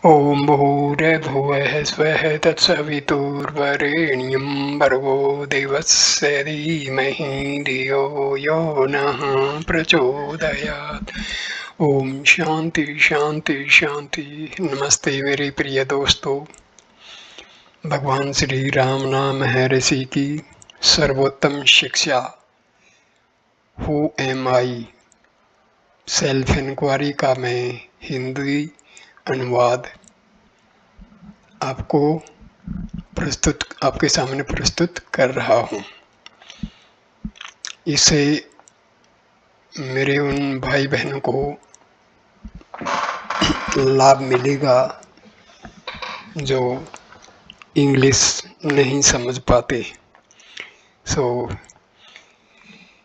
ॐ भूर्भुवः स्वः तत्सवितुर्वरेण्यं भर्गो देवस्य धीमहि धियो यो नः प्रचोदयात्। ओम शांति शांति शांति। नमस्ते मेरे प्रिय दोस्तों। भगवान श्री राम नाम है ऋषि की सर्वोत्तम शिक्षा। Who am I self inquiry का मैं हिंदी अनुवाद आपके सामने प्रस्तुत कर रहा हूँ। इससे मेरे उन भाई बहनों को लाभ मिलेगा जो इंग्लिश नहीं समझ पाते।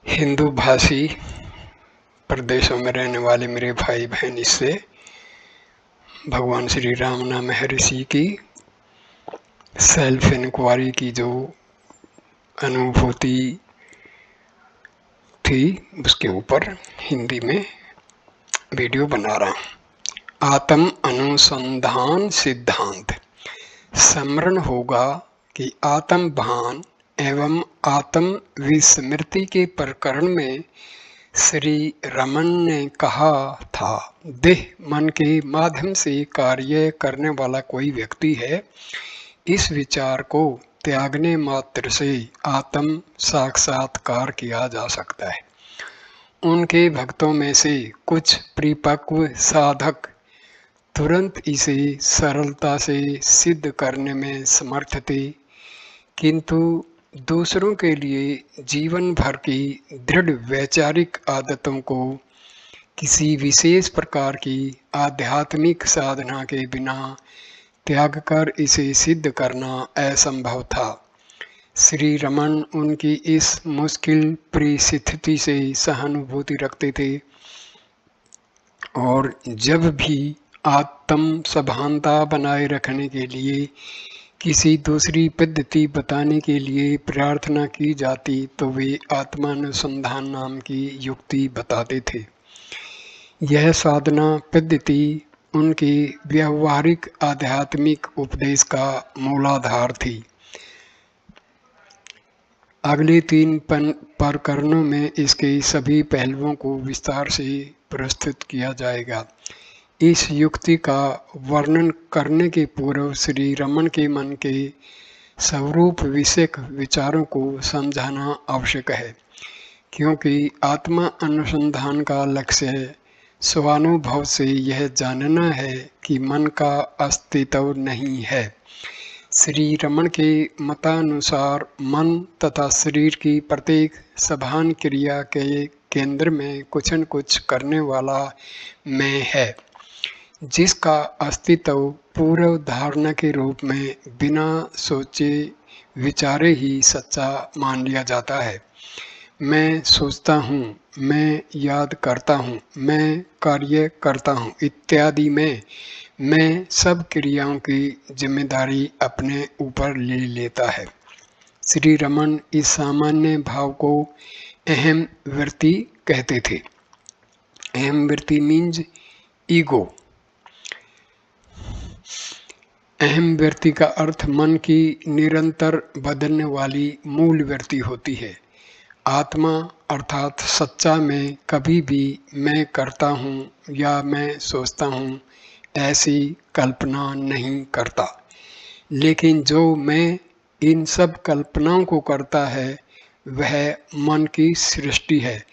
हिंदू भाषी प्रदेशों में रहने वाले मेरे भाई बहन इससे भगवान श्री राम नाम ऋषि की सेल्फ इंक्वायरी की जो अनुभूति थी उसके ऊपर हिंदी में वीडियो बना रहा हूँ। आत्म अनुसंधान सिद्धांत। स्मरण होगा कि आत्म भान एवं आत्म विस्मृति के प्रकरण में श्री रमन ने कहा था, देह मन के माध्यम से कार्य करने वाला कोई व्यक्ति है। इस विचार को त्यागने मात्र से आत्म साक्षात्कार किया जा सकता है। उनके भक्तों में से कुछ परिपक्व साधक तुरंत इसे सरलता से सिद्ध करने में समर्थ थे, किंतु दूसरों के लिए जीवन भर की दृढ़ वैचारिक आदतों को किसी विशेष प्रकार की आध्यात्मिक साधना के बिना त्याग कर इसे सिद्ध करना असंभव था। श्री रमन उनकी इस मुश्किल परिस्थिति से सहानुभूति रखते थे और जब भी आत्म सभानता बनाए रखने के लिए किसी दूसरी पद्धति बताने के लिए प्रार्थना की जाती तो वे आत्मानुसंधान नाम की युक्ति बताते थे। यह साधना पद्धति उनके व्यावहारिक आध्यात्मिक उपदेश का मूलाधार थी। अगले 3 प्रकरणों में इसके सभी पहलुओं को विस्तार से प्रस्तुत किया जाएगा। इस युक्ति का वर्णन करने के पूर्व श्री रमन के मन के स्वरूप विषयक विचारों को समझाना आवश्यक है, क्योंकि आत्मा अनुसंधान का लक्ष्य स्वानुभव से यह जानना है कि मन का अस्तित्व नहीं है। श्री रमन के मतानुसार मन तथा शरीर की प्रत्येक सभान क्रिया के केंद्र में कुछ न कुछ करने वाला मैं है, जिसका अस्तित्व पूर्व धारणा के रूप में बिना सोचे विचारे ही सच्चा मान लिया जाता है। मैं सोचता हूँ, मैं याद करता हूँ, मैं कार्य करता हूँ इत्यादि में मैं सब क्रियाओं की जिम्मेदारी अपने ऊपर ले लेता है। श्री रमन इस सामान्य भाव को अहम वृत्ति कहते थे। अहम वृत्ति मीन्स ईगो। अहम वृत्ति का अर्थ मन की निरंतर बदलने वाली मूल वृत्ति होती है। आत्मा अर्थात सच्चा मैं कभी भी मैं करता हूँ या मैं सोचता हूँ ऐसी कल्पना नहीं करता, लेकिन जो मैं इन सब कल्पनाओं को करता है वह मन की सृष्टि है।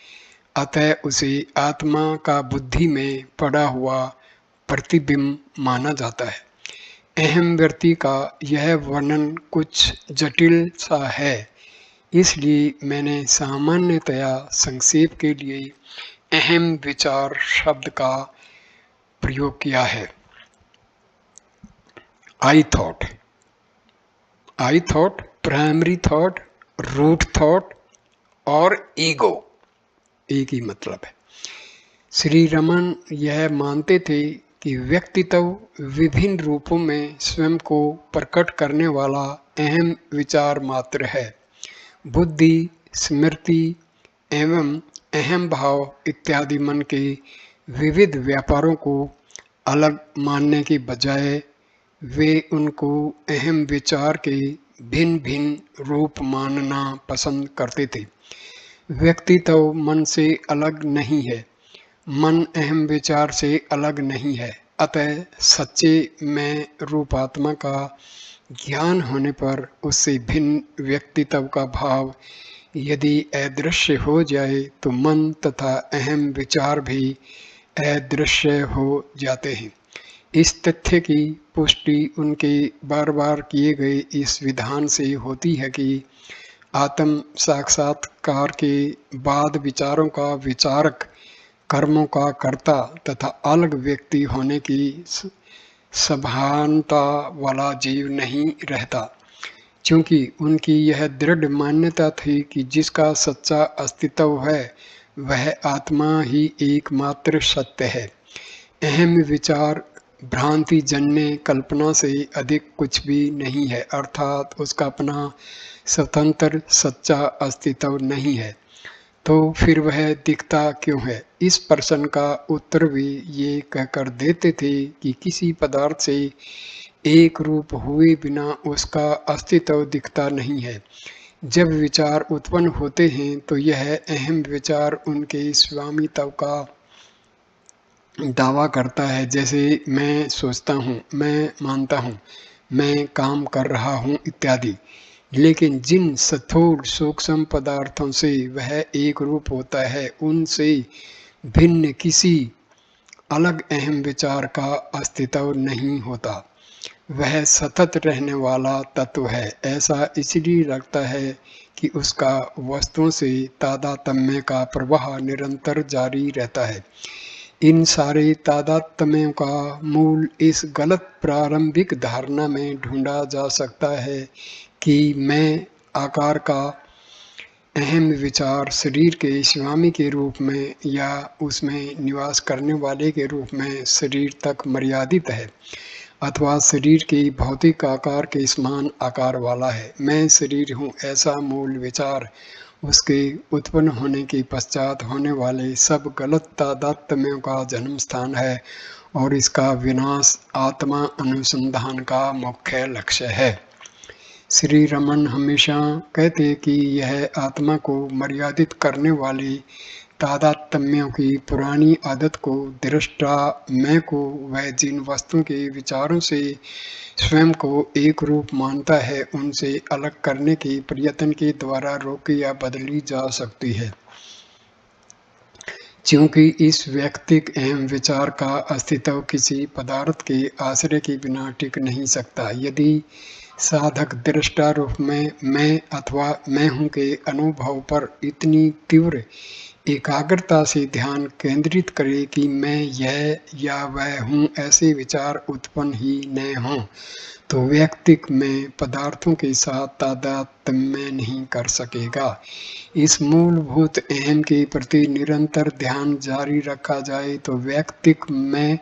अतः उसे आत्मा का बुद्धि में पड़ा हुआ प्रतिबिंब माना जाता है। अहम वृत्ति का यह वर्णन कुछ जटिल सा है, इसलिए मैंने सामान्यतया संक्षेप के लिए अहम विचार शब्द का प्रयोग किया है। I thought, primary thought, root thought और ईगो एक ही मतलब है। श्री रमन यह मानते थे कि व्यक्तित्व विभिन्न रूपों में स्वयं को प्रकट करने वाला अहम विचार मात्र है। बुद्धि, स्मृति एवं अहम भाव इत्यादि मन के विविध व्यापारों को अलग मानने की बजाय वे उनको अहम विचार के भिन्न भिन्न रूप मानना पसंद करते थे। व्यक्ति तो मन से अलग नहीं है, मन अहम विचार से अलग नहीं है। अतः सच्चे मैं रूपात्मा का ज्ञान होने पर उससे भिन्न व्यक्तित्व का भाव यदि अदृश्य हो जाए तो मन तथा अहम विचार भी अदृश्य हो जाते हैं। इस तथ्य की पुष्टि उनके बार बार किए गए इस विधान से होती है कि आत्म साक्षात्कार के बाद विचारों का विचारक, कर्मों का कर्ता तथा अलग व्यक्ति होने की सभानता वाला जीव नहीं रहता, क्योंकि उनकी यह दृढ़ मान्यता थी कि जिसका सच्चा अस्तित्व है वह आत्मा ही एकमात्र सत्य है। अहम विचार भ्रांति जन्य कल्पना से अधिक कुछ भी नहीं है, अर्थात उसका अपना स्वतंत्र सच्चा अस्तित्व नहीं है। तो फिर वह दिखता क्यों है? इस प्रश्न का उत्तर भी ये कहकर देते थे कि किसी पदार्थ से एक रूप हुए बिना उसका अस्तित्व दिखता नहीं है। जब विचार उत्पन्न होते हैं तो यह अहम विचार उनके स्वामित्व का दावा करता है, जैसे मैं सोचता हूँ, मैं मानता हूँ, मैं काम कर रहा हूँ इत्यादि। लेकिन जिन स्थूल सूक्ष्म पदार्थों से वह एक रूप होता है उनसे भिन्न किसी अलग अहम विचार का अस्तित्व नहीं होता। वह सतत रहने वाला तत्व है। ऐसा इसलिए लगता है कि उसका वस्तुओं से तादात्म्य का प्रवाह निरंतर जारी रहता है। इन सारे तादात्म्यों का मूल इस गलत प्रारंभिक धारणा में ढूंढा जा सकता है कि मैं आकार का अहम विचार शरीर के स्वामी के रूप में या उसमें निवास करने वाले के रूप में शरीर तक मर्यादित है, अथवा शरीर के भौतिक आकार के समान आकार वाला है। मैं शरीर हूँ ऐसा मूल विचार उसके उत्पन्न होने के पश्चात होने वाले सब गलत तादात्म्यों का जन्म स्थान है और इसका विनाश आत्मा अनुसंधान का मुख्य लक्ष्य है। श्री रमन हमेशा कहते कि यह आत्मा को मर्यादित करने वाली तादात्म्यों की पुरानी आदत को, दृष्टा मैं को वह जिन वस्तुओं के विचारों से स्वयं को एक रूप मानता है उनसे अलग करने के प्रयत्न के द्वारा रोकी या बदली जा सकती है, क्योंकि इस व्यक्तिक अहम विचार का अस्तित्व किसी पदार्थ के आश्रय के बिना टिक नहीं सकता। यदि साधक दृष्टा रूप में मैं अथवा मैं हूँ के अनुभव पर इतनी तीव्र एकाग्रता से ध्यान केंद्रित करे कि मैं यह या वह हूँ ऐसे विचार उत्पन्न ही न हों, तो व्यक्तिक में पदार्थों के साथ तादात्म्य नहीं कर सकेगा। इस मूलभूत अहम के प्रति निरंतर ध्यान जारी रखा जाए तो व्यक्तिक में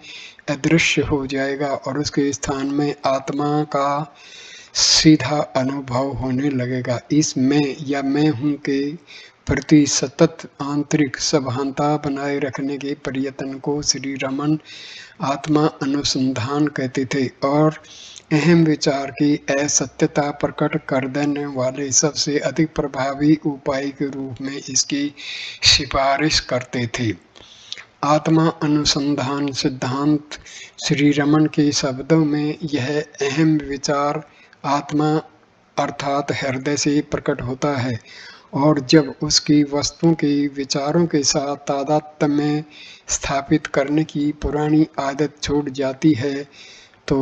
अदृश्य हो जाएगा और उसके स्थान में आत्मा का सीधा अनुभव होने लगेगा। इस मैं या मैं हूँ के प्रति सतत आंतरिक सभानता बनाए रखने के प्रयत्न को श्री रमन आत्मा अनुसंधान कहते थे और अहम विचार की असत्यता प्रकट कर देने वाले सबसे अधिक प्रभावी उपाय के रूप में इसकी सिफारिश करते थे। आत्मा अनुसंधान सिद्धांत श्री रमन के शब्दों में यह अहम विचार आत्मा अर्थात हृदय से प्रकट होता है और जब उसकी वस्तुओं के विचारों के साथ तादात्म्य स्थापित करने की पुरानी आदत छूट जाती है तो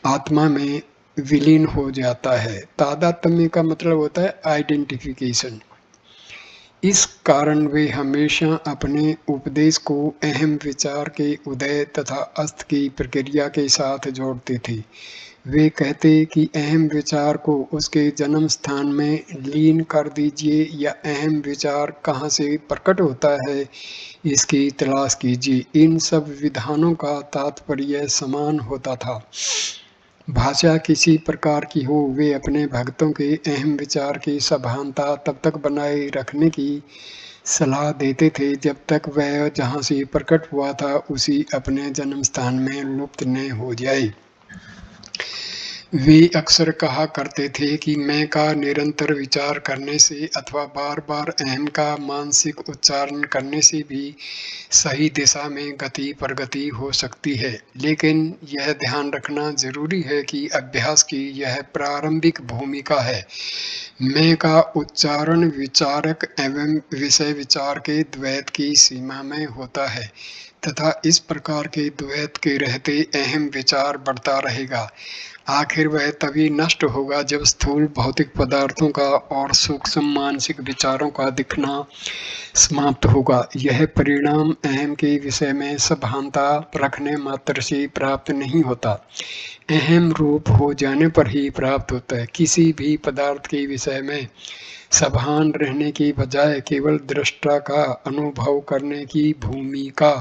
आत्मा में विलीन हो जाता है। तादात्म्य का मतलब होता है आइडेंटिफिकेशन। इस कारण वे हमेशा अपने उपदेश को अहम विचार के उदय तथा अस्त की प्रक्रिया के साथ जोड़ते थे। वे कहते कि अहम विचार को उसके जन्म स्थान में लीन कर दीजिए या अहम विचार कहाँ से प्रकट होता है इसकी तलाश कीजिए। इन सब विधानों का तात्पर्य समान होता था। भाषा किसी प्रकार की हो, वे अपने भक्तों के अहम विचार की सभानता तब तक बनाए रखने की सलाह देते थे जब तक वह जहाँ से प्रकट हुआ था उसी अपने जन्म स्थान में लुप्त न हो जाए। वे अक्सर कहा करते थे कि मैं का निरंतर विचार करने से अथवा बार-बार अहम का मानसिक उच्चारण करने से भी सही दिशा में गति प्रगति हो सकती है, लेकिन यह ध्यान रखना जरूरी है कि अभ्यास की यह प्रारंभिक भूमिका है। मैं का उच्चारण विचारक एवं विषय विचार के द्वैत की सीमा में होता है तथा इस प्रकार के द्वैत के रहते अहम विचार बढ़ता रहेगा। आखिर वह तभी नष्ट होगा जब स्थूल भौतिक पदार्थों का और सूक्ष्म मानसिक विचारों का दिखना समाप्त होगा। यह परिणाम अहम के विषय में सभानता रखने मात्र से प्राप्त नहीं होता, अहम रूप हो जाने पर ही प्राप्त होता है। किसी भी पदार्थ के विषय में सभान रहने की बजाय केवल दृष्टा का अनुभव करने की भूमिका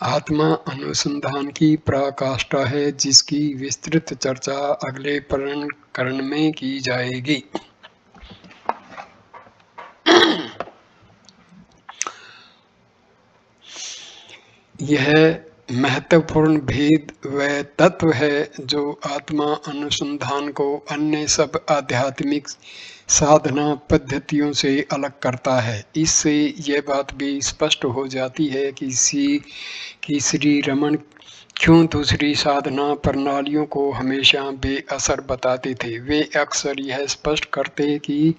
आत्मा अनुसंधान की पराकाष्ठा है, जिसकी विस्तृत चर्चा अगले प्रकरण में की जाएगी। यह महत्वपूर्ण भेद वह तत्व है जो आत्मा अनुसंधान को अन्य सब आध्यात्मिक साधना पद्धतियों से अलग करता है। इससे यह बात भी स्पष्ट हो जाती है कि श्री रमन क्यों दूसरी साधना प्रणालियों को हमेशा बेअसर बताते थे। वे अक्सर यह स्पष्ट करते कि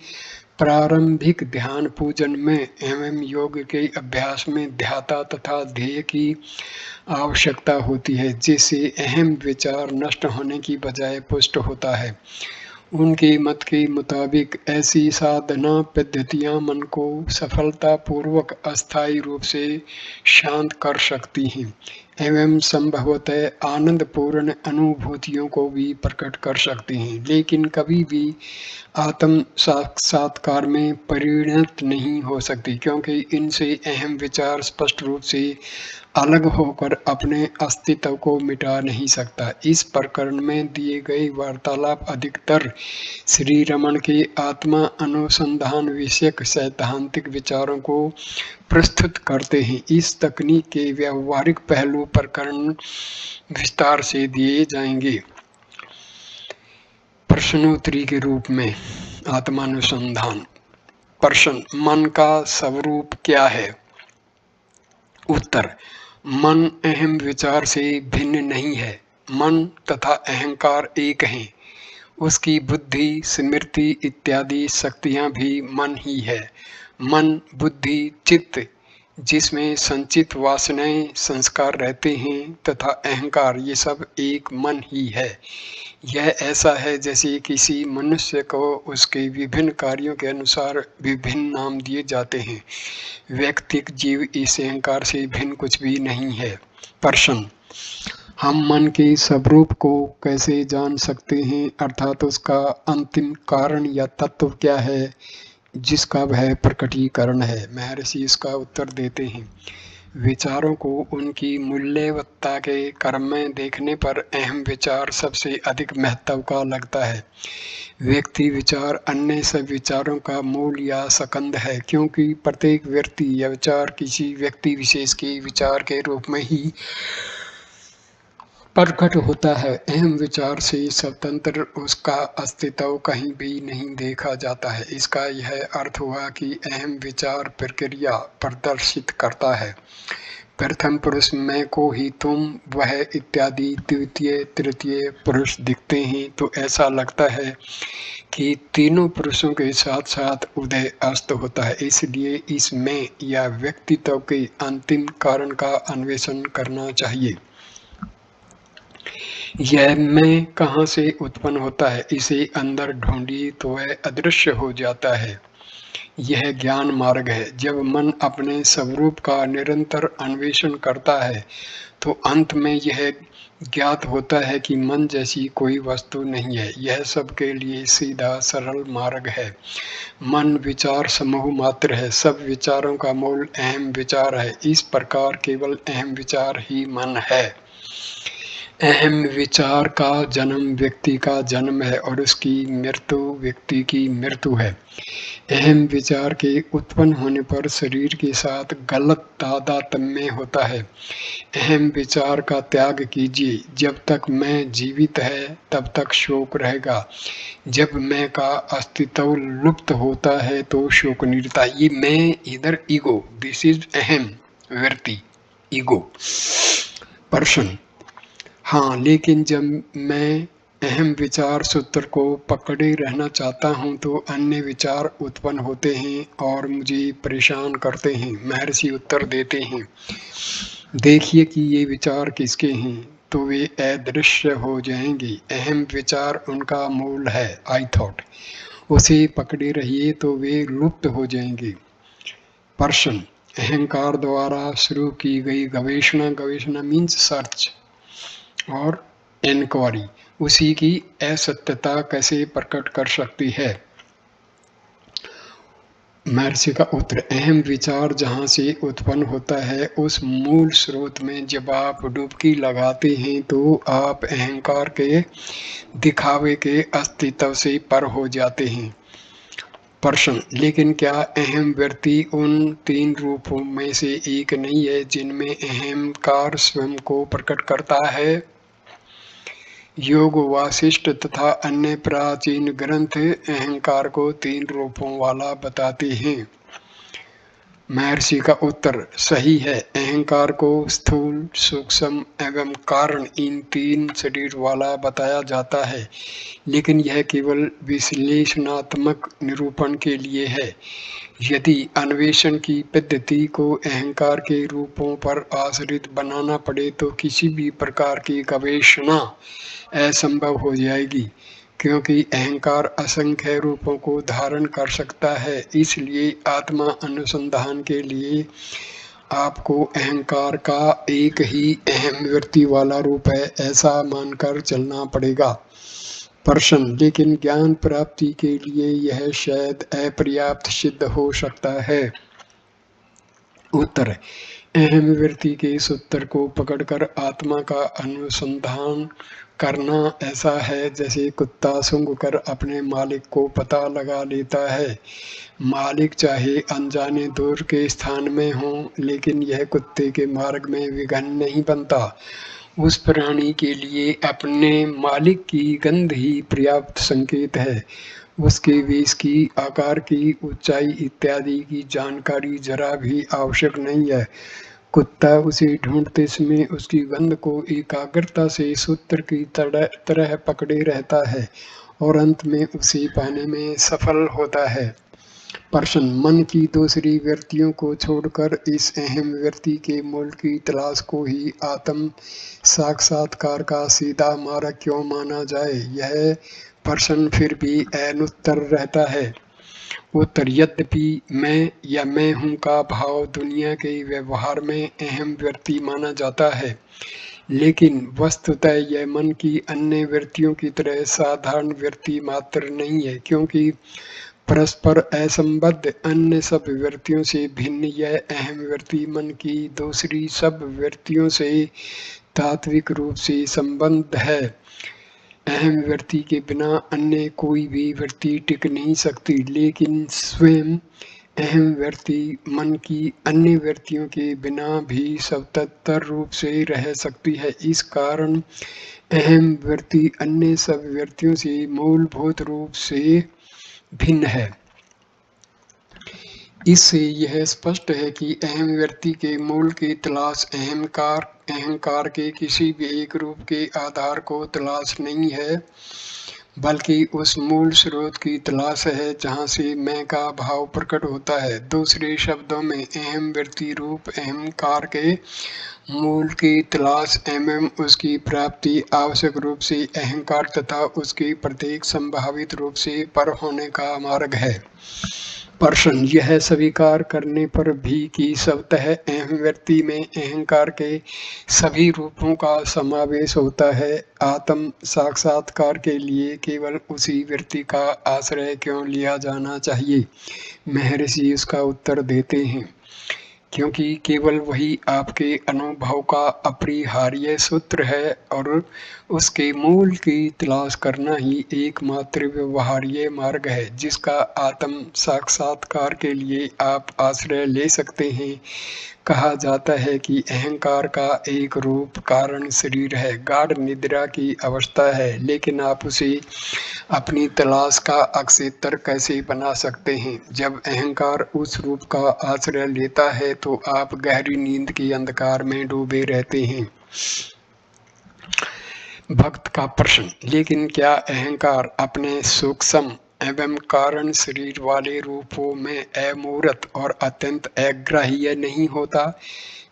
प्रारंभिक ध्यान पूजन में एवं योग के अभ्यास में ध्याता तथा ध्येय की आवश्यकता होती है, जिससे अहम विचार नष्ट होने की बजाय पुष्ट होता है। उनके मत के मुताबिक ऐसी साधना पद्धतियां मन को सफलतापूर्वक अस्थायी रूप से शांत कर सकती हैं एवं संभवतः आनंदपूर्ण अनुभूतियों को भी प्रकट कर सकती हैं, लेकिन कभी भी आत्म साक्षात्कार में परिणत नहीं हो सकती, क्योंकि इनसे अहम विचार स्पष्ट रूप से अलग होकर अपने अस्तित्व को मिटा नहीं सकता। इस प्रकरण में दिए गए वार्तालाप अधिकतर श्री रमन के आत्मा अनुसंधान विषयक सैद्धांतिक विचारों को प्रस्तुत करते हैं। इस तकनीक के व्यावहारिक पहलू प्रकरण विस्तार से दिए जाएंगे। प्रश्नोत्तरी के रूप में आत्मानुसंधान। प्रश्न: मन का स्वरूप क्या है? उत्तर: मन अहम विचार से भिन्न नहीं है। मन तथा अहंकार एक हैं। उसकी बुद्धि, स्मृति इत्यादि शक्तियां भी मन ही है। मन, बुद्धि, चित्त जिसमें संचित वासनाएं संस्कार रहते हैं तथा अहंकार, ये सब एक मन ही है। यह ऐसा है जैसे किसी मनुष्य को उसके विभिन्न कार्यों के अनुसार विभिन्न नाम दिए जाते हैं। व्यक्तिक जीव इस अहंकार से भिन्न कुछ भी नहीं है। प्रश्न: हम मन के स्वरूप को कैसे जान सकते हैं, अर्थात उसका अंतिम कारण या तत्व क्या है जिसका वह प्रकटीकरण है? महर्षि इसका उत्तर देते हैं: विचारों को उनकी मूल्यवत्ता के क्रम में देखने पर अहम विचार सबसे अधिक महत्व का लगता है। व्यक्ति विचार अन्य सब विचारों का मूल या स्कंद है, क्योंकि प्रत्येक व्यक्ति या विचार किसी व्यक्ति विशेष के विचार के रूप में ही प्रकट होता है। अहम विचार से स्वतंत्र उसका अस्तित्व कहीं भी नहीं देखा जाता है। इसका यह अर्थ हुआ कि अहम विचार प्रक्रिया प्रदर्शित करता है। प्रथम पुरुष मैं को ही तुम, वह इत्यादि द्वितीय तृतीय पुरुष दिखते हैं तो ऐसा लगता है कि तीनों पुरुषों के साथ साथ उदय अस्त होता है। इसलिए इस मैं या व्यक्तित्व के अंतिम कारण का अन्वेषण करना चाहिए। यह मैं कहाँ से उत्पन्न होता है, इसे अंदर ढूंढिए तो वह अदृश्य हो जाता है। यह ज्ञान मार्ग है। जब मन अपने स्वरूप का निरंतर अन्वेषण करता है तो अंत में यह ज्ञात होता है कि मन जैसी कोई वस्तु नहीं है। यह सबके लिए सीधा सरल मार्ग है। मन विचार समूह मात्र है। सब विचारों का मूल अहम विचार है। इस प्रकार केवल अहम विचार ही मन है। अहम विचार का जन्म व्यक्ति का जन्म है और उसकी मृत्यु व्यक्ति की मृत्यु है। अहम विचार के उत्पन्न होने पर शरीर के साथ गलत तादात्म्य होता है। अहम विचार का त्याग कीजिए। जब तक मैं जीवित है तब तक शोक रहेगा। जब मैं का अस्तित्व लुप्त होता है तो शोक नहीं रहता। ये मैं इधर ईगो, दिस इज अहम व्यक्ति, ईगो पर्सन। हाँ, लेकिन जब मैं अहम विचार सूत्र को पकड़े रहना चाहता हूँ तो अन्य विचार उत्पन्न होते हैं और मुझे परेशान करते हैं। महर्षि उत्तर देते हैं, देखिए कि ये विचार किसके हैं, तो वे अदृश्य हो जाएंगे। अहम विचार उनका मूल है, आई थॉट। उसे पकड़े रहिए तो वे लुप्त हो जाएंगे। पर्सन, अहंकार द्वारा शुरू की गई गवेषणा मीन्स सर्च और इंक्वायरी उसी की असत्यता कैसे प्रकट कर सकती है। महर्षि का उत्तर, अहम विचार जहाँ से उत्पन्न होता है उस मूल स्रोत में जब आप डुबकी लगाते हैं तो आप अहंकार के दिखावे के अस्तित्व से पर हो जाते हैं। पर्सन, लेकिन क्या अहम व्यक्ति उन तीन रूपों में से एक नहीं है जिनमें अहंकार स्वयं को प्रकट करता है। योग, वासिष्ठ तथा अन्य प्राचीन ग्रंथ अहंकार को तीन रूपों वाला बताते हैं। महर्षि का उत्तर, सही है। अहंकार को स्थूल, सूक्ष्म एवं कारण इन तीन शरीर वाला बताया जाता है, लेकिन यह केवल विश्लेषणात्मक निरूपण के लिए है। यदि अन्वेषण की पद्धति को अहंकार के रूपों पर आश्रित बनाना पड़े तो किसी भी प्रकार की गवेषणा असंभव हो जाएगी, क्योंकि अहंकार असंख्य रूपों को धारण कर सकता है। इसलिए आत्मा अनुसंधान के लिए आपको अहंकार का एक ही अहम व्यक्ति वाला रूप है ऐसा मानकर चलना पड़ेगा। पर्सन, लेकिन ज्ञान प्राप्ति के लिए यह शायद अपर्याप्त सिद्ध हो सकता है। उत्तर, अहम व्यक्ति के सूत्र को पकड़कर आत्मा का अनुसंधान करना ऐसा है जैसे कुत्ता सूंघकर अपने मालिक को पता लगा लेता है। मालिक चाहे अनजाने दूर के स्थान में हो, लेकिन यह कुत्ते के मार्ग में विघ्न नहीं बनता। उस प्राणी के लिए अपने मालिक की गंध ही पर्याप्त संकेत है। उसके वेश की, आकार की, ऊंचाई इत्यादि की जानकारी जरा भी आवश्यक नहीं है। कुत्ता उसे ढूंढते समय उसकी गंध को एकाग्रता से सूत्र की तरह पकड़े रहता है और अंत में उसे पाने में सफल होता है। पर्सन, मन की दूसरी वृत्तियों को छोड़कर इस अहम वृत्ति के मूल की तलाश को ही आत्म साक्षात्कार का सीधा मार्ग क्यों माना जाए, यह पर्सन फिर भी अनुत्तर रहता है। उत्तर, यद्यपि मैं या मैं हूँ का भाव दुनिया के व्यवहार में अहम वृत्ति माना जाता है, लेकिन वस्तुतः यह मन की अन्य वृत्तियों की तरह साधारण वृत्ति मात्र नहीं है, क्योंकि परस्पर असंबद्ध अन्य सब वृत्तियों से भिन्न यह अहम वृत्ति मन की दूसरी सब वृत्तियों से तात्विक रूप से संबद्ध है। अहम वृत्ति के बिना अन्य कोई भी वृत्ति टिक नहीं सकती, लेकिन स्वयं अहम वृत्ति मन की अन्य वृत्तियों के बिना भी स्वतंत्र रूप से रह सकती है। इस कारण अहम वृत्ति अन्य सब वृत्तियों से मूलभूत रूप से भिन्न है। इससे यह स्पष्ट है कि अहम व्यक्ति के मूल की तलाश अहंकार के किसी भी एक रूप के आधार को तलाश नहीं है, बल्कि उस मूल स्रोत की तलाश है जहाँ से मैं का भाव प्रकट होता है। दूसरे शब्दों में अहम व्यक्ति रूप अहंकार के मूल की तलाश एवं उसकी प्राप्ति आवश्यक रूप से अहंकार तथा उसके प्रत्येक संभावित रूप से पर होने का मार्ग है। पर्सन, यह स्वीकार करने पर भी कि स्वतः अहम व्यक्ति में अहंकार के सभी रूपों का समावेश होता है, आत्म साक्षात्कार के लिए केवल उसी व्यक्ति का आश्रय क्यों लिया जाना चाहिए। महर्षि इसका उत्तर देते हैं, क्योंकि केवल वही आपके अनुभव का अपरिहार्य सूत्र है और उसके मूल की तलाश करना ही एकमात्र व्यवहार्य मार्ग है जिसका आत्म साक्षात्कार के लिए आप आश्रय ले सकते हैं। कहा जाता है कि अहंकार का एक रूप कारण शरीर है, गाढ़ निद्रा की अवस्था है, लेकिन आप उसे अपनी तलाश का अक्षेत्र कैसे बना सकते हैं? जब अहंकार उस रूप का आश्रय लेता है तो आप गहरी नींद के अंधकार में डूबे रहते हैं। भक्त का प्रश्न, लेकिन क्या अहंकार अपने सूक्ष्म एवं कारण शरीर वाले रूपों में अमूर्त और अत्यंत अग्राह्य नहीं होता,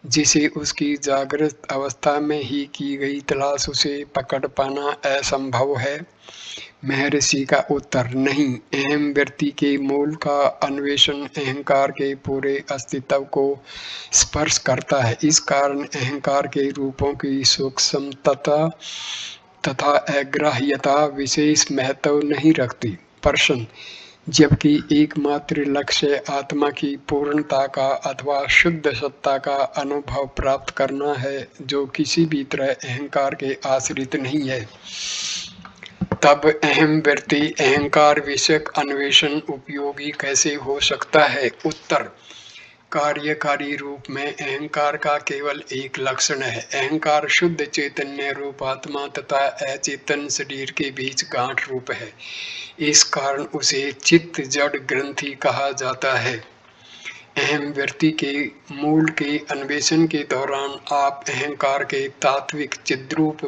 जिसे उसकी जागृत अवस्था में ही की गई तलाश उसे पकड़ पाना असंभव है? महर्षि का उत्तर, नहीं। अहम व्यक्ति के मूल का अन्वेषण अहंकार के पूरे अस्तित्व को स्पर्श करता है। इस कारण अहंकार के रूपों की सूक्ष्मता तथा अग्राह्यता विशेष महत्व नहीं रखती। प्रश्न, जबकि एकमात्र लक्ष्य आत्मा की पूर्णता का अथवा शुद्ध सत्ता का अनुभव प्राप्त करना है जो किसी भी तरह अहंकार के आश्रित नहीं है, तब अहम व्यक्ति अहंकार विषयक अन्वेषण उपयोगी कैसे हो सकता है? उत्तर, कार्यकारी रूप में अहंकार का केवल एक लक्षण है। अहंकार शुद्ध चैतन्य रूप आत्मा तथा अचेतन शरीर के बीच गांठ रूप है। इस कारण उसे चित्त जड़ ग्रंथि कहा जाता है। अहम व्यक्ति के मूल के अन्वेषण के दौरान आप अहंकार के तात्विक चिद्रूप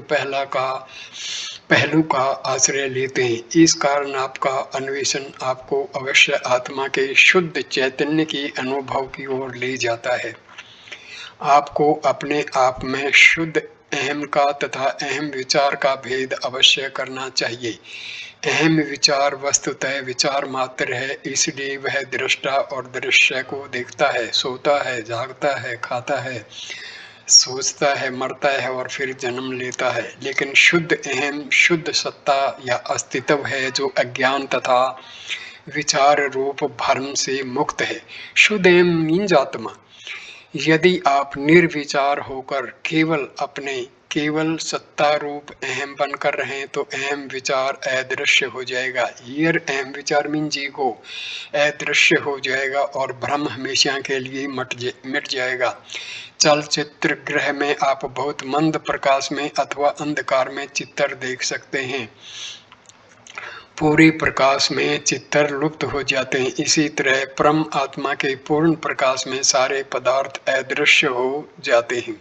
पहलू का आश्रय लेते हैं। इस कारण आपका अन्वेषण आपको अवश्य आत्मा के शुद्ध चैतन्य के अनुभव की ओर ले जाता है। आपको अपने आप में शुद्ध अहम का तथा अहम विचार का भेद अवश्य करना चाहिए। अहम विचार वस्तुतः विचार मात्र है, इसलिए वह दृष्टा और दृश्य को देखता है, सोता है, जागता है, खाता है, सोचता है, मरता है और फिर जन्म लेता है। लेकिन शुद्ध अहम शुद्ध सत्ता या अस्तित्व है जो अज्ञान तथा विचार रूप भ्रम से मुक्त है। शुद्ध अहम मीन्स आत्मा। यदि आप निर्विचार होकर केवल सत्ता रूप अहम बनकर रहें तो अहम विचार अदृश्य हो जाएगा। हियर अहम विचार मीन्स ईगो अदृश्य हो जाएगा और भ्रम हमेशा के लिए मिट जाएगा। चलचित्र गृह में आप बहुत मंद प्रकाश में अथवा अंधकार में चित्र देख सकते हैं। पूरे प्रकाश में चित्र लुप्त हो जाते हैं। इसी तरह परम आत्मा के पूर्ण प्रकाश में सारे पदार्थ अदृश्य हो जाते हैं।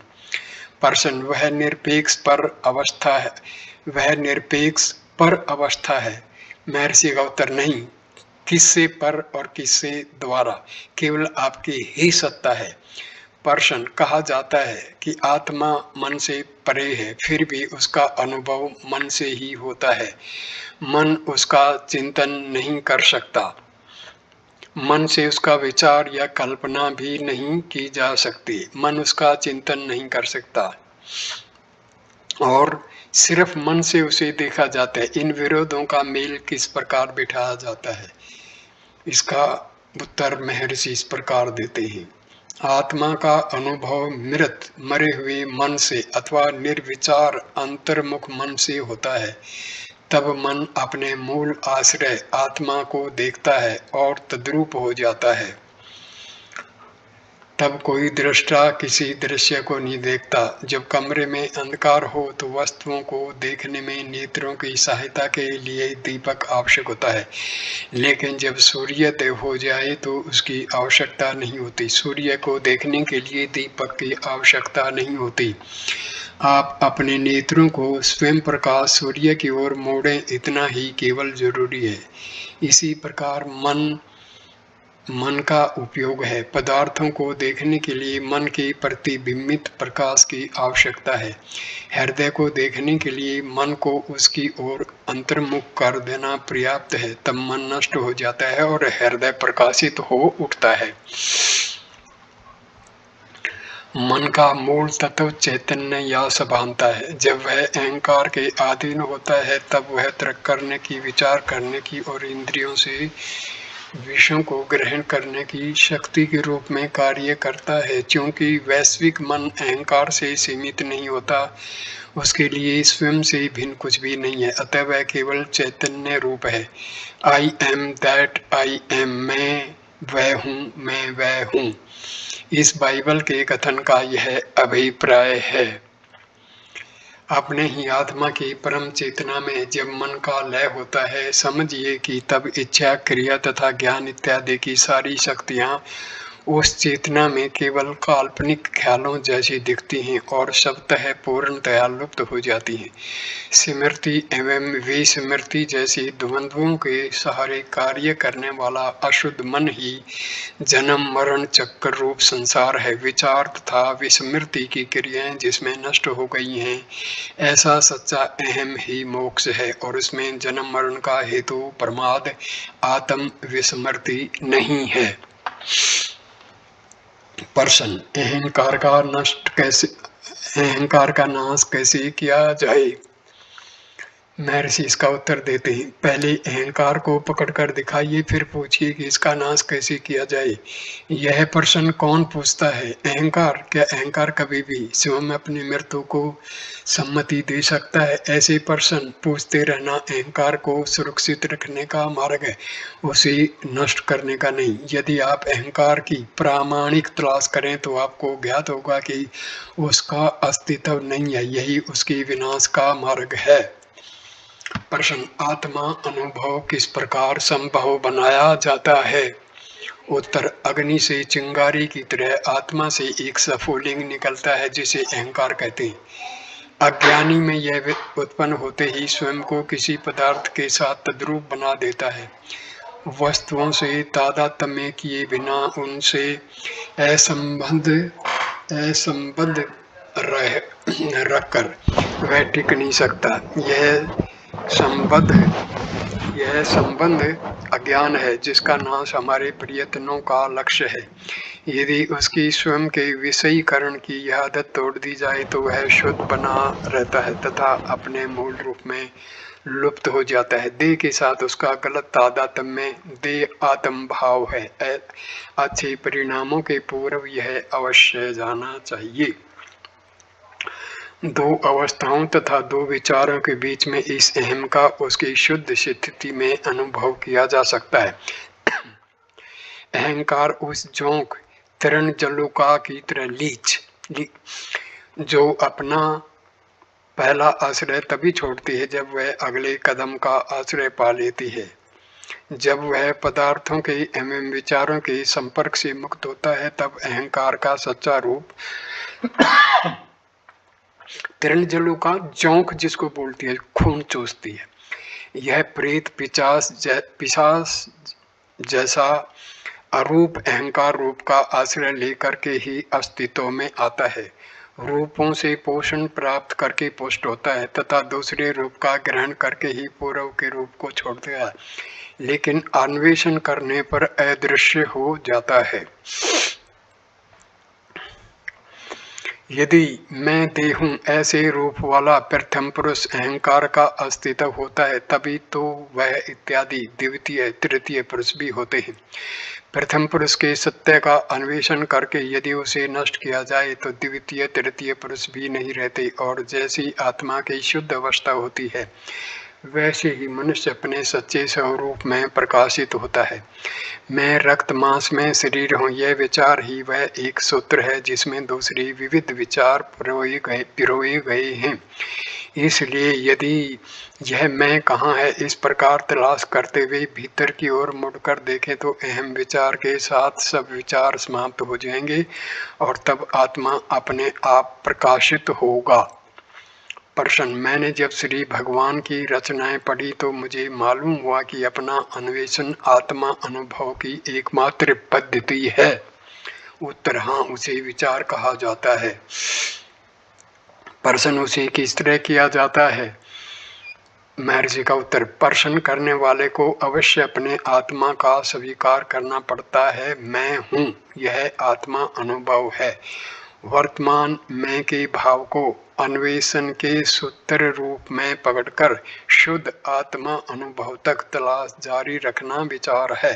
प्रश्न, वह निरपेक्ष पर अवस्था है? महर्षि का उत्तर, नहीं। किससे पर और किससे द्वारा? केवल आपकी ही सत्ता है। प्रश्न, कहा जाता है कि आत्मा मन से परे है, फिर भी उसका अनुभव मन से ही होता है। मन उसका चिंतन नहीं कर सकता। मन से उसका विचार या कल्पना भी नहीं की जा सकती। मन उसका चिंतन नहीं कर सकता और सिर्फ मन से उसे देखा जाता है। इन विरोधों का मेल किस प्रकार बिठाया जाता है? इसका उत्तर महर्षि इस प्रकार देते हैं। आत्मा का अनुभव मरे हुए मन से अथवा निर्विचार अंतर्मुख मन से होता है। तब मन अपने मूल आश्रय आत्मा को देखता है और तद्रूप हो जाता है। तब कोई दृष्टा किसी दृश्य को नहीं देखता। जब कमरे में अंधकार हो तो वस्तुओं को देखने में नेत्रों की सहायता के लिए दीपक आवश्यक होता है, लेकिन जब सूर्योदय हो जाए तो उसकी आवश्यकता नहीं होती। सूर्य को देखने के लिए दीपक की आवश्यकता नहीं होती। आप अपने नेत्रों को स्वयं प्रकाश सूर्य की ओर मोड़ें, इतना ही केवल जरूरी है। इसी प्रकार मन का उपयोग है। पदार्थों को देखने के लिए मन के प्रतिबिंबित प्रकाश की आवश्यकता है। हृदय को देखने के लिए मन को उसकी ओर अंतर्मुख कर देना पर्याप्त है। तब मन नष्ट हो जाता है और हृदय प्रकाशित हो उठता है। मन का मूल तत्व चैतन्य या सभानता है। जब वह अहंकार के अधीन होता है तब वह तर्क करने की, विचार करने की और इंद्रियों से विषयों को ग्रहण करने की शक्ति के रूप में कार्य करता है। क्योंकि वैश्विक मन अहंकार से सीमित नहीं होता, उसके लिए स्वयं से भिन्न कुछ भी नहीं है, अतः वह केवल चैतन्य रूप है। I am that I am, मैं वह हूँ। इस बाइबल के कथन का यह अभिप्राय है। अपने ही आत्मा की परम चेतना में जब मन का लय होता है, समझिए कि तब इच्छा, क्रिया तथा ज्ञान इत्यादि की सारी शक्तियाँ उस चेतना में केवल काल्पनिक ख्यालों जैसी दिखती हैं और शब्दतः पूर्णतया लुप्त हो जाती हैं। स्मृति एवं विस्मृति जैसी द्वंद्वों के सहारे कार्य करने वाला अशुद्ध मन ही जन्म मरण चक्र रूप संसार है। विचार तथा विस्मृति की क्रियाएं जिसमें नष्ट हो गई हैं, ऐसा सच्चा अहम ही मोक्ष है और उसमें जन्म मरण का हेतु प्रमाद आत्म विस्मृति नहीं है। प्रश्न, अहंकार का नाश कैसे किया जाए? महर्षि इसका उत्तर देते हैं, पहले अहंकार को पकड़कर दिखाइए, फिर पूछिए कि इसका नाश कैसे किया जाए। यह प्रश्न कौन पूछता है? अहंकार। क्या अहंकार कभी भी स्वयं अपनी मृत्यु को सम्मति दे सकता है? ऐसे प्रश्न पूछते रहना अहंकार को सुरक्षित रखने का मार्ग है, उसे नष्ट करने का नहीं। यदि आप अहंकार की प्रामाणिक तलाश करें तो आपको ज्ञात होगा कि उसका अस्तित्व नहीं है, यही उसके विनाश का मार्ग है। प्रश्न, आत्मा अनुभव किस प्रकार संभव बनाया जाता है? उत्तर, अग्नि से चिंगारी की तरह आत्मा से एक स्फुलिंग निकलता है जिसे अहंकार कहते हैं। अज्ञानी में यह उत्पन्न होते ही स्वयं को किसी पदार्थ के साथ तद्रूप बना देता है। वस्तुओं से तादात्म्य किए बिना उनसे असंबद्ध रखकर वह टिक नहीं सकता। यह संबंध अज्ञान है जिसका नाश हमारे प्रयत्नों का लक्ष्य है। यदि उसकी स्वयं के विषयीकरण की यह आदत तोड़ दी जाए तो वह शुद्ध बना रहता है तथा अपने मूल रूप में लुप्त हो जाता है। देह के साथ उसका गलत तादात्म्य देह आत्म भाव है। अच्छे परिणामों के पूर्व यह अवश्य जाना चाहिए। दो अवस्थाओं तथा दो विचारों के बीच में इस अहम का उसकी शुद्ध स्थिति में अनुभव किया जा सकता है। अहंकार उस जोंक तरण जलुका की तरह जो अपना पहला आश्रय तभी छोड़ती है जब वह अगले कदम का आश्रय पा लेती है। जब वह पदार्थों के एवं विचारों के संपर्क से मुक्त होता है तब अहंकार का सच्चा रूप तिरंजलू का जोंक जिसको बोलती है, खून चूसती है। यह प्रेत पिशाच जैसा अरूप अहंकार रूप का आश्रय लेकर के ही अस्तित्व में आता है। रूपों से पोषण प्राप्त करके पुष्ट होता है तथा दूसरे रूप का ग्रहण करके ही पूर्व के रूप को छोड़ता है, लेकिन अन्वेषण करने पर अदृश्य हो जाता है। यदि मैं देहूं ऐसे रूप वाला प्रथम पुरुष अहंकार का अस्तित्व होता है, तभी तो वह इत्यादि द्वितीय तृतीय पुरुष भी होते हैं। प्रथम पुरुष के सत्य का अन्वेषण करके यदि उसे नष्ट किया जाए तो द्वितीय तृतीय पुरुष भी नहीं रहते और जैसी आत्मा की शुद्ध अवस्था होती है वैसे ही मनुष्य अपने सच्चे स्वरूप में प्रकाशित होता है। मैं रक्त मांस में शरीर हूँ, यह विचार ही वह एक सूत्र है जिसमें दूसरी विविध विचार पिरोए गए हैं। इसलिए यदि यह मैं कहाँ है इस प्रकार तलाश करते हुए भीतर की ओर मुड़कर देखें तो अहम विचार के साथ सब विचार समाप्त हो जाएंगे और तब आत्मा अपने आप प्रकाशित होगा। प्रश्न, मैंने जब श्री भगवान की रचनाएं पढ़ी तो मुझे मालूम हुआ कि अपना अन्वेषण आत्मा अनुभव की एकमात्र पद्धति है। उत्तर, हाँ, उसे विचार कहा जाता है। प्रश्न, उसे किस तरह किया जाता है? महर्षि का उत्तर, प्रश्न करने वाले को अवश्य अपने आत्मा का स्वीकार करना पड़ता है। मैं हूँ, यह आत्मा अनुभव है। वर्तमान मैं के भाव को अन्वेषण के सूत्र रूप में पकड़कर शुद्ध आत्मा अनुभव तक तलाश जारी रखना विचार है।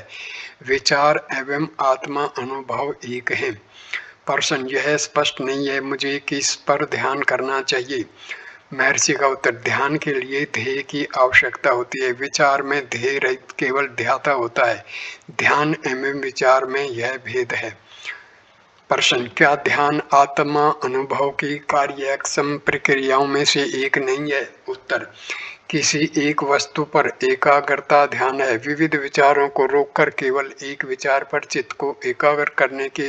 विचार एवं आत्मा अनुभव एक है। प्रश्न, यह स्पष्ट नहीं है मुझे किस पर ध्यान करना चाहिए। महर्षि का उत्तर, ध्यान के लिए ध्येय की आवश्यकता होती है। विचार में ध्येय रहित केवल ध्याता होता है। ध्यान एवं विचार में यह भेद है। प्रश्न, क्या ध्यान आत्मा अनुभव की कार्यक्षम प्रक्रियाओं में से एक नहीं है। उत्तर, किसी एक वस्तु पर एकाग्रता ध्यान है। विविध विचारों को रोककर केवल एक विचार पर चित्त को एकाग्र करने के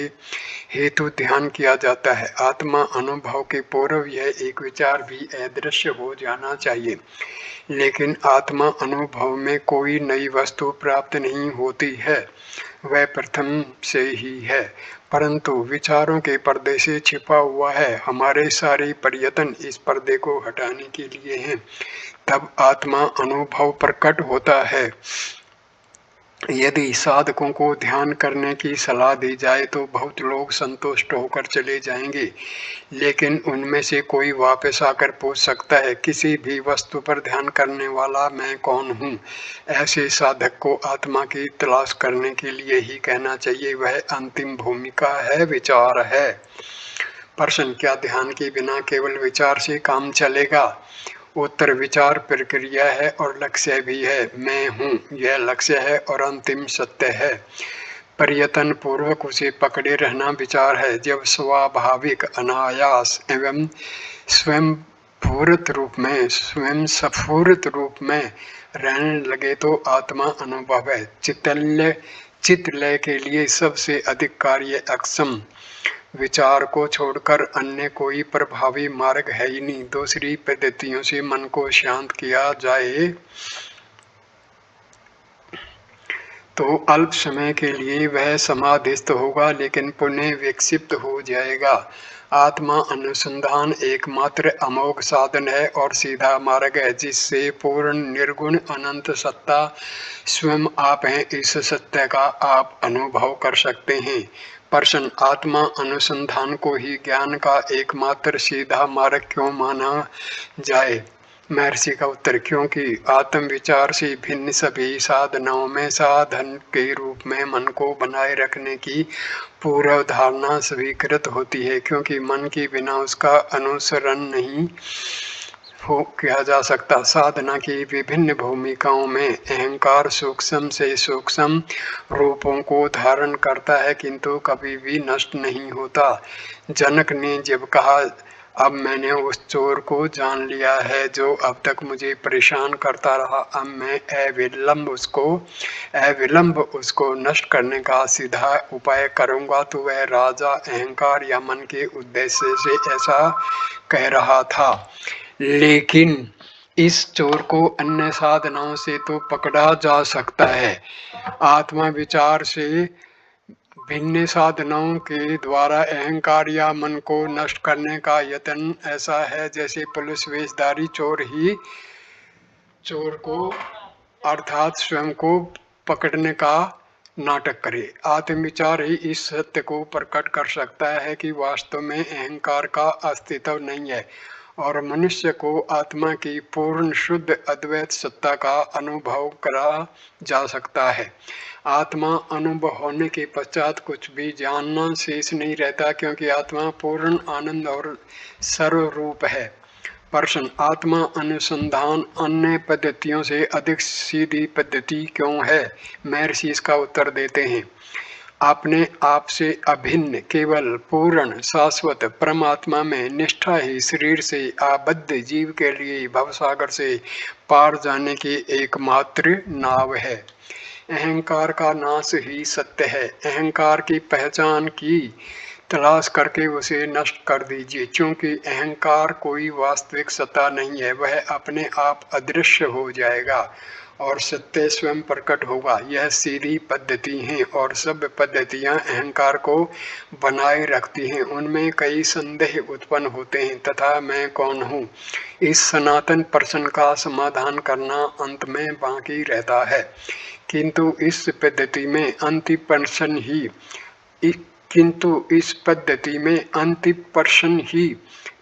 हेतु ध्यान किया जाता है। आत्मा अनुभव के पूर्व यह एक विचार भी अदृश्य हो जाना चाहिए, लेकिन आत्मा अनुभव में कोई नई वस्तु प्राप्त नहीं होती है, वह प्रथम से ही है, परंतु विचारों के पर्दे से छिपा हुआ है। हमारे सारे प्रयत्न इस पर्दे को हटाने के लिए हैं, तब आत्मा अनुभव प्रकट होता है। यदि साधकों को ध्यान करने की सलाह दी जाए तो बहुत लोग संतुष्ट होकर चले जाएंगे, लेकिन उनमें से कोई वापस आकर पूछ सकता है, किसी भी वस्तु पर ध्यान करने वाला मैं कौन हूँ। ऐसे साधक को आत्मा की तलाश करने के लिए ही कहना चाहिए, वह अंतिम भूमिका है, विचार है। प्रश्न, क्या ध्यान के बिना केवल विचार से काम चलेगा। उत्तर, विचार प्रक्रिया है और लक्ष्य भी है। मैं हूँ यह लक्ष्य है और अंतिम सत्य है। प्रयत्न पूर्वक उसे पकड़े रहना विचार है। जब स्वाभाविक, अनायास एवं स्वयं स्फूर्त रूप में रहने लगे तो आत्मा अनुभव है। चित्तलय के लिए सबसे अधिक कार्यक्षम विचार को छोड़कर अन्य कोई प्रभावी मार्ग है ही नहीं। दूसरी पद्धतियों से मन को शांत किया जाए तो अल्प समय के लिए वह समाधिस्थ होगा, लेकिन पुनः विक्षिप्त हो जाएगा। आत्मा अनुसंधान एकमात्र अमोघ साधन है और सीधा मार्ग है, जिससे पूर्ण निर्गुण अनंत सत्ता स्वयं आप हैं, इस सत्य का आप अनुभव कर सकते हैं। प्रश्न, आत्मा अनुसंधान को ही ज्ञान का एकमात्र सीधा मार्ग क्यों माना जाए। महर्षि का उत्तर, क्योंकि आत्म विचार से भिन्न सभी साधनाओं में साधन के रूप में मन को बनाए रखने की पूर्व धारणा स्वीकृत होती है, क्योंकि मन के बिना उसका अनुसरण नहीं किया जा सकता। साधना की विभिन्न भूमिकाओं में अहंकार सूक्ष्म से सूक्ष्म रूपों को धारण करता है, किंतु कभी भी नष्ट नहीं होता। जनक ने जब कहा, अब मैंने उस चोर को जान लिया है जो अब तक मुझे परेशान करता रहा, अब मैं अविलंब उसको नष्ट करने का सीधा उपाय करूंगा, तो वह राजा अहंकार या मन के उद्देश्य से ऐसा कह रहा था। लेकिन इस चोर को अन्य साधनाओं से तो पकड़ा जा सकता है। आत्मा विचार से भिन्न साधनाओं के द्वारा अहंकार या मन को नष्ट करने का यत्न ऐसा है जैसे पुलिस वेशधारी चोर ही चोर को अर्थात स्वयं को पकड़ने का नाटक करे। आत्मविचार ही इस सत्य को प्रकट कर सकता है कि वास्तव में अहंकार का अस्तित्व नहीं है और मनुष्य को आत्मा की पूर्ण शुद्ध अद्वैत सत्ता का अनुभव करा जा सकता है। आत्मा अनुभव होने के पश्चात कुछ भी जानना शेष नहीं रहता, क्योंकि आत्मा पूर्ण आनंद और सर्वरूप है। प्रश्न, आत्मा अनुसंधान अन्य पद्धतियों से अधिक सीधी पद्धति क्यों है। महर्षि इसका उत्तर देते हैं, अपने आप से अभिन्न केवल पूर्ण शाश्वत परमात्मा में निष्ठा ही शरीर से आबद्ध जीव के लिए भवसागर से पार जाने की एकमात्र नाव है। अहंकार का नाश ही सत्य है। अहंकार की पहचान की तलाश करके उसे नष्ट कर दीजिए, क्योंकि अहंकार कोई वास्तविक सत्ता नहीं है, वह अपने आप अदृश्य हो जाएगा और सत्य स्वयं प्रकट होगा। यह सीधी पद्धति है और सब पद्धतियां अहंकार को बनाए रखती हैं। उनमें कई संदेह उत्पन्न होते हैं तथा मैं कौन हूँ, इस सनातन प्रश्न का समाधान करना अंत में बाकी रहता है। किंतु इस पद्धति में अंतिम प्रश्न ही किंतु इस पद्धति में अंतिम प्रश्न ही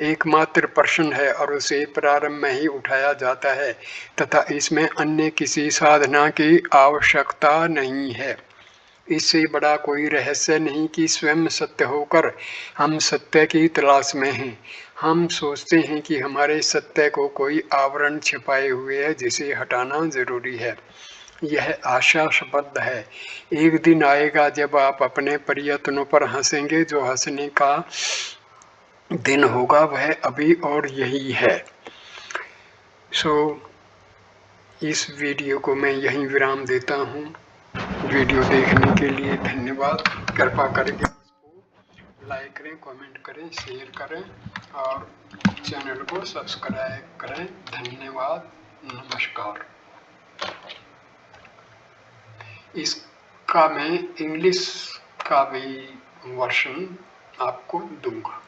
एकमात्र प्रश्न है और उसे प्रारंभ में ही उठाया जाता है तथा इसमें अन्य किसी साधना की आवश्यकता नहीं है। इससे बड़ा कोई रहस्य नहीं कि स्वयं सत्य होकर हम सत्य की तलाश में हैं। हम सोचते हैं कि हमारे सत्य को कोई आवरण छिपाए हुए है जिसे हटाना जरूरी है। यह आशास्पद है। एक दिन आएगा जब आप अपने प्रयत्नों पर हंसेंगे। जो हंसने का दिन होगा वह अभी और यही है। इस वीडियो को मैं यहीं विराम देता हूँ। वीडियो देखने के लिए धन्यवाद। कृपा करके इसको लाइक करें, कमेंट करें, शेयर करें और चैनल को सब्सक्राइब करें। धन्यवाद, नमस्कार। इसका मैं इंग्लिश का भी वर्जन आपको दूंगा।